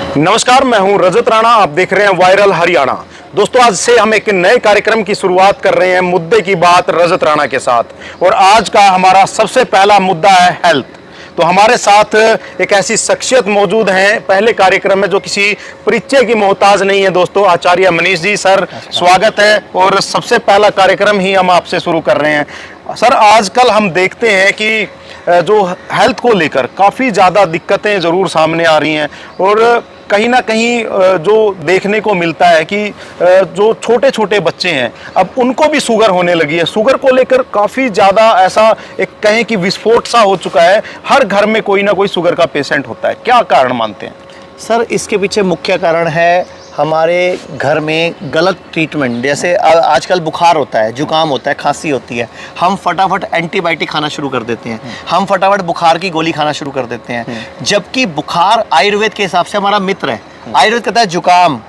नमस्कार, मैं हूं रजत राणा। आप देख रहे हैं वायरल हरियाणा। दोस्तों, आज से हम एक नए कार्यक्रम की शुरुआत कर रहे हैं मुद्दे की बात रजत राणा के साथ। और आज का हमारा सबसे पहला मुद्दा है हेल्थ। तो हमारे साथ एक ऐसी शख्सियत मौजूद हैं पहले कार्यक्रम में जो किसी परिचय की मोहताज नहीं है। दोस्तों, आचार्य मनीष जी, सर स्वागत है। और सबसे पहला कार्यक्रम ही हम आपसे शुरू कर रहे हैं। सर, आजकल हम देखते हैं कि जो हेल्थ को लेकर काफ़ी ज़्यादा दिक्कतें ज़रूर सामने आ रही हैं। और कहीं ना कहीं जो देखने को मिलता है कि जो छोटे छोटे बच्चे हैं अब उनको भी शुगर होने लगी है। शुगर को लेकर काफ़ी ज़्यादा ऐसा एक कहें कि विस्फोट सा हो चुका है। हर घर में कोई ना कोई शुगर का पेशेंट होता है। क्या कारण मानते हैं सर? इसके पीछे मुख्य कारण है हमारे घर में गलत ट्रीटमेंट। जैसे आजकल बुखार होता है, जुकाम होता है, खांसी होती है, हम फटाफट एंटीबायोटिक खाना शुरू कर देते हैं, हम फटाफट बुखार की गोली खाना शुरू कर देते हैं। जबकि बुखार आयुर्वेद के हिसाब से हमारा मित्र है। आयुर्वेद कहता है जुकाम,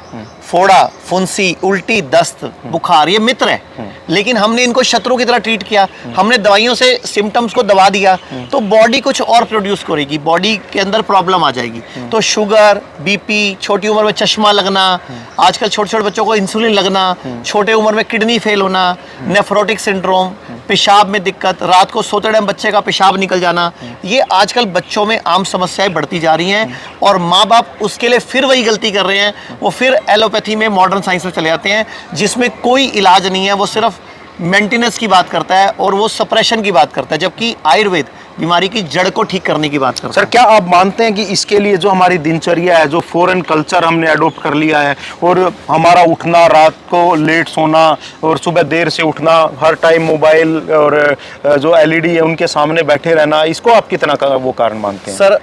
फोड़ा, फुंसी, उल्टी, दस्त, बुखार ये मित्र है। लेकिन हमने इनको शत्रु की तरह ट्रीट किया। हमने दवाइयों से सिम्टम्स को दबा दिया तो बॉडी कुछ और प्रोड्यूस करेगी, बॉडी के अंदर प्रॉब्लम आ जाएगी। तो शुगर, बीपी, छोटी उम्र में चश्मा लगना, आजकल छोटे छोटे बच्चों को इंसुलिन लगना, छोटे उम्र में किडनी फेल होना, नेफ्रोटिक सिंड्रोम, पेशाब में दिक्कत, रात को सोते टाइम बच्चे का पेशाब निकल जाना, ये आजकल बच्चों में आम समस्याएं बढ़ती जा रही हैं। और माँ बाप उसके लिए फिर वही गलती कर रहे हैं, वो फिर एलोपैथी में, मॉडर्न साइंस में चले जाते हैं, जिसमें कोई इलाज नहीं है। वो सिर्फ मेंटेनेंस की बात करता है और वो सप्रेशन की बात करता है, जबकि आयुर्वेद बीमारी की जड़ को ठीक करने की बात करता है। सर, क्या आप मानते हैं कि इसके लिए जो हमारी दिनचर्या है, जो फॉरेन कल्चर हमने अडोप्ट कर लिया है, और हमारा उठना, रात को लेट सोना और सुबह देर से उठना, हर टाइम मोबाइल और जो एलईडी है उनके सामने बैठे रहना, इसको आप कितना का वो कारण मानते हैं? सर,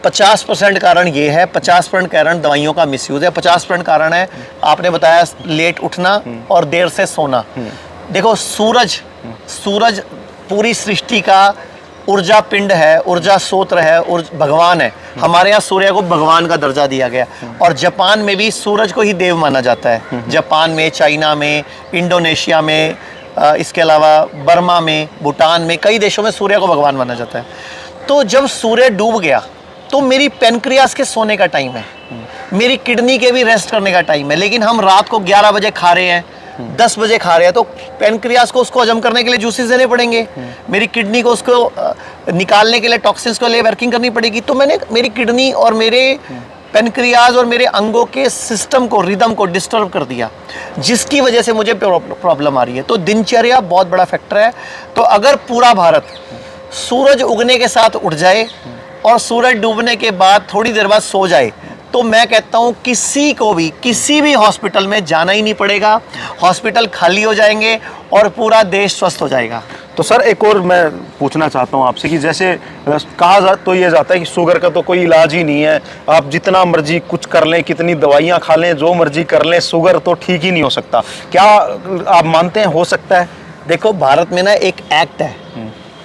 50% कारण ये है, 50% कारण दवाइयों का मिसयूज है, 50% कारण है आपने बताया लेट उठना और देर से सोना। देखो, सूरज पूरी सृष्टि का ऊर्जा पिंड है, ऊर्जा स्रोत्र है, भगवान है। हमारे यहाँ सूर्य को भगवान का दर्जा दिया गया। और जापान में भी सूरज को ही देव माना जाता है। जापान में, चाइना में, इंडोनेशिया में, इसके अलावा बर्मा में, भूटान में, कई देशों में सूर्य को भगवान माना जाता है। तो जब सूर्य डूब गया तो मेरी पेनक्रियास के सोने का टाइम है, मेरी किडनी के भी रेस्ट करने का टाइम है। लेकिन हम रात को 11 बजे खा रहे हैं, 10 बजे खा रहे हैं, तो पेनक्रियास को उसको हजम करने के लिए जूसेस देने पड़ेंगे, मेरी किडनी को उसको निकालने के लिए, टॉक्सिन्स को लिए वर्किंग करनी पड़ेगी। तो मैंने मेरी किडनी और मेरे पेनक्रियाज और मेरे अंगों के सिस्टम को, रिदम को डिस्टर्ब कर दिया, जिसकी वजह से मुझे प्रॉब्लम आ रही है। तो दिनचर्या बहुत बड़ा फैक्टर है। तो अगर पूरा भारत सूरज उगने के साथ उठ जाए और सूरज डूबने के बाद थोड़ी देर बाद सो जाए, तो मैं कहता हूँ किसी को भी किसी भी हॉस्पिटल में जाना ही नहीं पड़ेगा। हॉस्पिटल खाली हो जाएंगे और पूरा देश स्वस्थ हो जाएगा। तो सर, एक और मैं पूछना चाहता हूँ आपसे कि जैसे तो ये जाता है कि शुगर का तो कोई इलाज ही नहीं है, आप जितना मर्जी कुछ कर लें, कितनी दवाइयाँ खा लें, जो मर्जी कर लें, शुगर तो ठीक ही नहीं हो सकता। क्या आप मानते हैं हो सकता है? देखो, भारत में ना एक एक्ट है,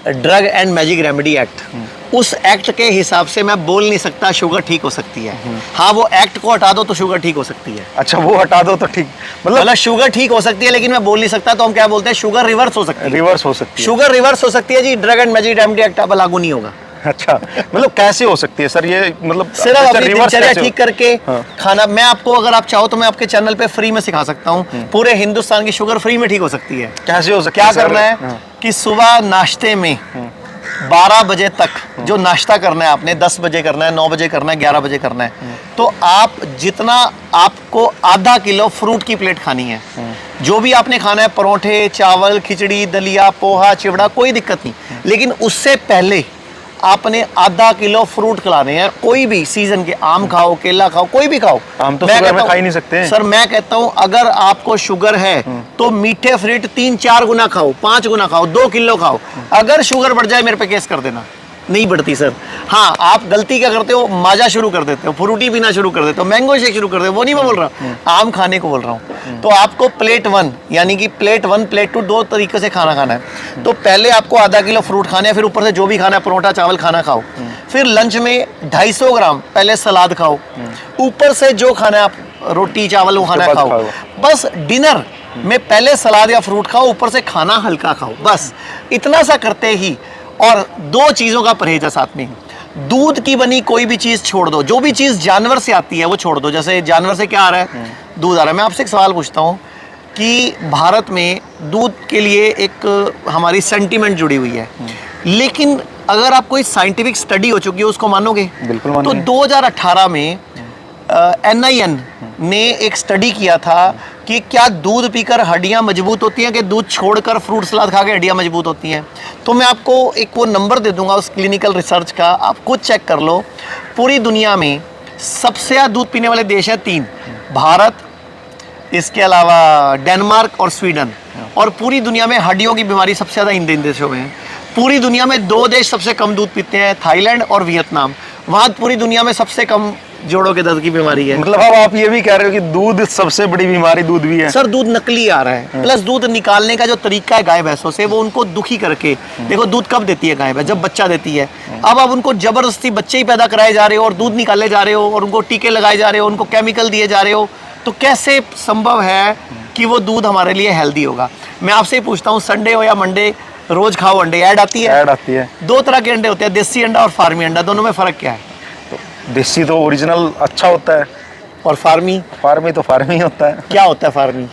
drug and magic remedy act. उस एक्ट के हिसाब से मैं बोल नहीं सकता शुगर ठीक हो सकती है। हाँ, वो एक्ट को हटा दो तो शुगर ठीक हो सकती है। अच्छा, वो हटा दो तो ठीक, मतलब शुगर ठीक हो सकती है, लेकिन मैं बोल नहीं सकता। तो हम क्या बोलते हैं, शुगर रिवर्स हो सकती है। रिवर्स हो सकती है, शुगर रिवर्स हो सकती है जी। Drug and magic remedy act अब लागू नहीं होगा। अच्छा, मतलब कैसे हो सकती है सर ये? मतलब सिर्फ अपनी दिनचर्या ठीक करके खाना। मैं आपको, अगर आप चाहो तो मैं आपके चैनल पे फ्री में सिखा सकता हूँ। पूरे हिंदुस्तान की शुगर फ्री में ठीक हो सकती है। कैसे हो सकती है? क्या करना है कि सुबह नाश्ते में 12 बजे तक जो नाश्ता करना है आपने, 10 बजे करना है, 9 बजे करना है, 11 बजे करना है, तो आप जितना, आपको आधा किलो फ्रूट की प्लेट खानी है। जो भी आपने खाना है, परोठे, चावल, खिचड़ी, दलिया, पोहा, चिवड़ा, कोई दिक्कत नहीं। लेकिन उससे पहले आपने आधा किलो फ्रूट खिलाने हैं। कोई भी सीजन के, आम खाओ, केला खाओ, कोई भी खाओ। हम तो शुगर में खा ही नहीं सकते सर, मैं कहता हूं अगर आपको शुगर है तो मीठे फ्रूट 3-4 गुना खाओ, 5 गुना खाओ, 2 किलो खाओ। अगर शुगर बढ़ जाए मेरे पे केस कर देना। नहीं बढ़ती सर। हाँ, आप गलती क्या करते हो, माजा शुरू कर देते हो, फ्रूटी पीना शुरू कर देते हो, मैंगो शेक शुरू कर देते हो। वो नहीं मैं बोल रहा, आम खाने को बोल रहा हूँ। तो आपको प्लेट 1 यानी कि प्लेट 1, प्लेट 2, 2 तरीके से खाना खाना है। तो पहले आपको आधा किलो फ्रूट खाने हैं, फिर ऊपर से जो भी खाना है, परोठा, चावल खाना खाओ। फिर लंच में 250 ग्राम पहले सलाद खाओ। ऊपर से जो खाना है आप, रोटी चावल वो खाना खाओ। बस डिनर में पहले सलाद या फ्रूट खाओ, ऊपर से खाना हल्का खाओ। बस इतना सा करते ही, और 2 चीज़ों का परहेज है साथ में। दूध की बनी कोई भी चीज छोड़ दो, जो भी चीज जानवर से आती है वो छोड़ दो। जैसे जानवर से क्या आ रहा है, दूध आ रहा है। मैं आपसे एक सवाल पूछता हूँ कि भारत में दूध के लिए एक हमारी सेंटीमेंट जुड़ी हुई है, लेकिन अगर आप कोई साइंटिफिक स्टडी हो चुकी है उसको मानोगे? बिल्कुल तो मानेंगे। 2018 में NIN ने एक स्टडी किया था कि क्या दूध पीकर हड्डियां मजबूत होती हैं कि दूध छोड़कर फ्रूट सलाद खा के हड्डियां मजबूत होती हैं। तो मैं आपको एक वो नंबर दे दूंगा उस क्लिनिकल रिसर्च का, आप खुद चेक कर लो। पूरी दुनिया में सबसे ज़्यादा दूध पीने वाले देश हैं 3, भारत, इसके अलावा डेनमार्क और स्वीडन। और पूरी दुनिया में हड्डियों की बीमारी सबसे ज़्यादा इन देशों में है। पूरी दुनिया में 2 देश सबसे कम दूध पीते हैं, थाईलैंड और वियतनाम। वहाँ पूरी दुनिया में सबसे कम जोड़ों के दर्द की बीमारी है। मतलब अब आप ये भी कह रहे हो कि दूध सबसे बड़ी बीमारी दूध भी है? सर दूध नकली आ रहा है, प्लस दूध निकालने का जो तरीका है गाय भैंसों से, वो उनको दुखी करके, देखो दूध कब देती है गाय भैंस? जब बच्चा देती है। अब आप उनको जबरदस्ती बच्चे ही पैदा कराए जा रहे हो और दूध निकाले जा रहे हो और उनको टीके लगाए जा रहे हो, उनको केमिकल दिए जा रहे हो, तो कैसे संभव है कि वो दूध हमारे लिए हेल्दी होगा? मैं आपसे ही पूछता हूँ, संडे हो या मंडे, रोज खाओ अंडे, ऐड आती है? ऐड आती है। 2 तरह के अंडे होते हैं, देसी अंडा और फार्मी अंडा। दोनों में फर्क क्या है? देसी तो ओरिजिनल अच्छा होता है, और फार्मी? फार्मी तो फार्मी होता है। क्या होता है फार्मी?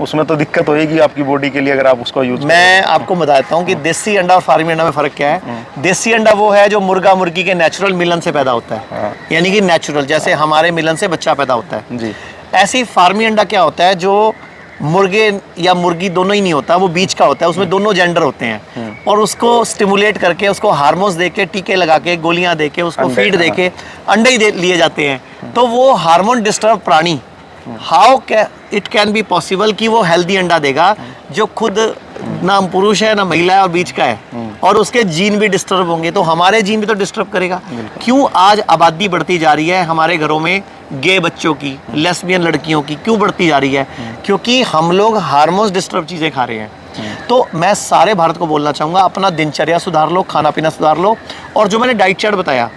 उसमें तो दिक्कत होएगी आपकी बॉडी के लिए अगर आप उसको यूज। मैं आपको बताता हूँ कि देसी अंडा और फार्मी अंडा में फ़र्क क्या है। देसी अंडा वो है जो मुर्गा मुर्गी के नेचुरल मिलन से पैदा होता है, यानी कि नेचुरल, जैसे हमारे मिलन से बच्चा पैदा होता है जी। ऐसे ही फार्मी अंडा क्या होता है, जो मुर्गे या मुर्गी दोनों ही नहीं होता, वो बीच का होता है, उसमें दोनों जेंडर होते हैं। और उसको स्टिमुलेट करके, उसको हार्मोन्स दे के, टीके लगा के, गोलियां दे के, उसको फीड दे के अंडे ही लिए जाते हैं। तो वो हार्मोन डिस्टर्ब प्राणी, how it can be possible कि वो हेल्दी अंडा देगा जो खुद ना पुरुष है ना महिला है और बीच का है, और उसके जीन भी डिस्टर्ब होंगे, तो हमारे जीन भी तो डिस्टर्ब करेगा। क्यों आज आबादी बढ़ती जा रही है हमारे घरों में गे बच्चों की, लेस्बियन लड़कियों की, क्यों बढ़ती जा रही है? क्योंकि हम लोग हार्मोन्स डिस्टर्ब चीज़ें खा रहे हैं। तो मैं सारे भारत को बोलना चाहूँगा, अपना दिनचर्या सुधार लो, खाना पीना सुधार लो, और जो मैंने डाइट चार्ट बताया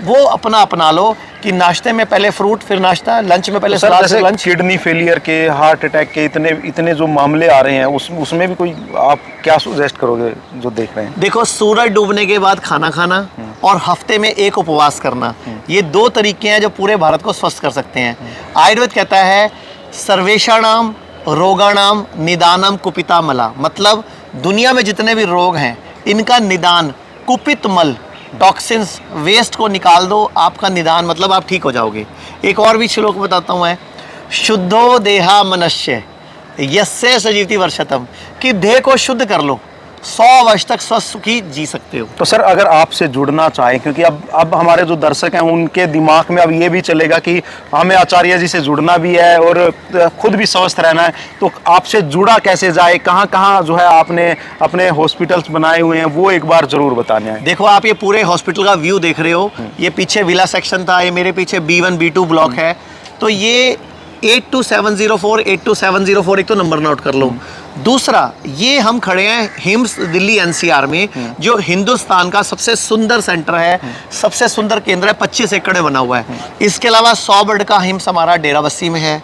वो अपना लो कि नाश्ते में पहले फ्रूट, फिर नाश्ता, लंच में पहले सलाद, फिर लंच। किडनी फेलियर के, हार्ट अटैक के इतने जो मामले आ रहे हैं, उसमें भी कोई आप क्या सुजेस्ट करोगे जो देख रहे हैं? देखो, सूरज डूबने के बाद खाना खाना और हफ्ते में 1 उपवास करना, ये 2 तरीके हैं जो पूरे भारत को स्वस्थ कर सकते हैं। आयुर्वेद कहता है सर्वेषाणाम रोगाणाम निदानम कुपिता मला, मतलब दुनिया में जितने भी रोग हैं इनका निदान कुपित मल, टॉक्सिन्स, वेस्ट को निकाल दो, आपका निदान मतलब आप ठीक हो जाओगे। एक और भी श्लोक बताता हूँ मैं, शुद्धो देहा मनस्य यस्य सजीवति वर्षतम, कि देह को शुद्ध कर लो, 100 वर्ष तक स्वस्थ सुखी जी सकते हो। तो सर अगर आपसे जुड़ना चाहें, क्योंकि अब हमारे जो दर्शक हैं उनके दिमाग में अब ये भी चलेगा कि हमें आचार्य जी से जुड़ना भी है और खुद भी स्वस्थ रहना है, तो आपसे जुड़ा कैसे जाए, कहाँ कहाँ जो है आपने अपने हॉस्पिटल्स बनाए हुए हैं, वो एक बार जरूर बताने हैं। देखो, आप ये पूरे हॉस्पिटल का व्यू देख रहे हो, ये पीछे विला सेक्शन था, ये मेरे पीछे B1 B2 ब्लॉक है। तो ये 8270482704 एक तो नंबर नोट कर लो। दूसरा, ये हम खड़े हैं हिम्स दिल्ली NCR में, जो हिंदुस्तान का सबसे सुंदर सेंटर है, सबसे सुंदर केंद्र है, 25 एकड़ में बना हुआ है। इसके अलावा 100 बेड का हिम्स हमारा डेराबस्सी में है,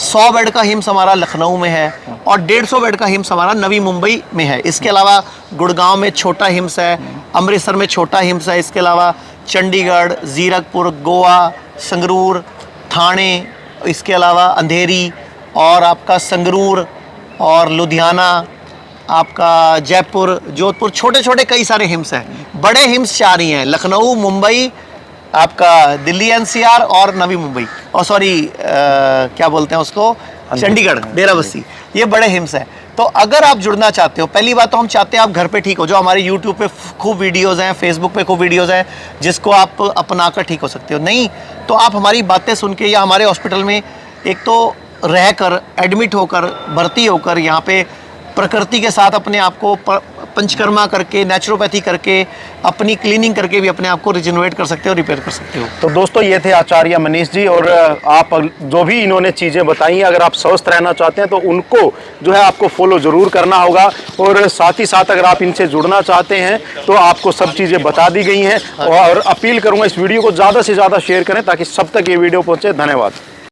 100 बेड का हिम्स हमारा लखनऊ में है, और 150 बेड का हिम्स हमारा नवी मुंबई में है। इसके अलावा गुड़गांव में छोटा हिम्स है, अमृतसर में छोटा हिम्स है, इसके अलावा चंडीगढ़, जीरकपुर, गोवा, संगरूर, थाने, इसके अलावा अंधेरी, और आपका संगरूर और लुधियाना, आपका जयपुर, जोधपुर, छोटे छोटे कई सारे हिम्स हैं। बड़े हिम्स 4 ही हैं, लखनऊ, मुंबई, आपका दिल्ली NCR और नवी मुंबई, और सॉरी क्या बोलते हैं उसको, चंडीगढ़, डेराबस्सी, ये बड़े हिम्स हैं। तो अगर आप जुड़ना चाहते हो, पहली बात तो हम चाहते हैं आप घर पे ठीक हो, जो हमारे YouTube पे खूब वीडियोस हैं, Facebook पे खूब वीडियोस हैं, जिसको आप अपनाकर ठीक हो सकते हो। नहीं तो आप हमारी बातें सुन के या हमारे हॉस्पिटल में एक तो रहकर, एडमिट होकर, भर्ती होकर, यहाँ पे प्रकृति के साथ अपने आप को पंचकर्मा करके, नेचुरोपैथी करके, अपनी क्लीनिंग करके भी अपने आप को रिजनरेट कर सकते हो, रिपेयर कर सकते हो। तो दोस्तों, ये थे आचार्य मनीष जी, और आप जो भी इन्होंने चीज़ें बताई हैं, अगर आप स्वस्थ रहना चाहते हैं तो उनको जो है आपको फॉलो ज़रूर करना होगा, और साथ ही साथ अगर आप इनसे जुड़ना चाहते हैं तो आपको सब चीज़ें बता दी गई हैं। और अपील करूँगा इस वीडियो को ज़्यादा से ज़्यादा शेयर करें ताकि सब तक ये वीडियो पहुँचे। धन्यवाद।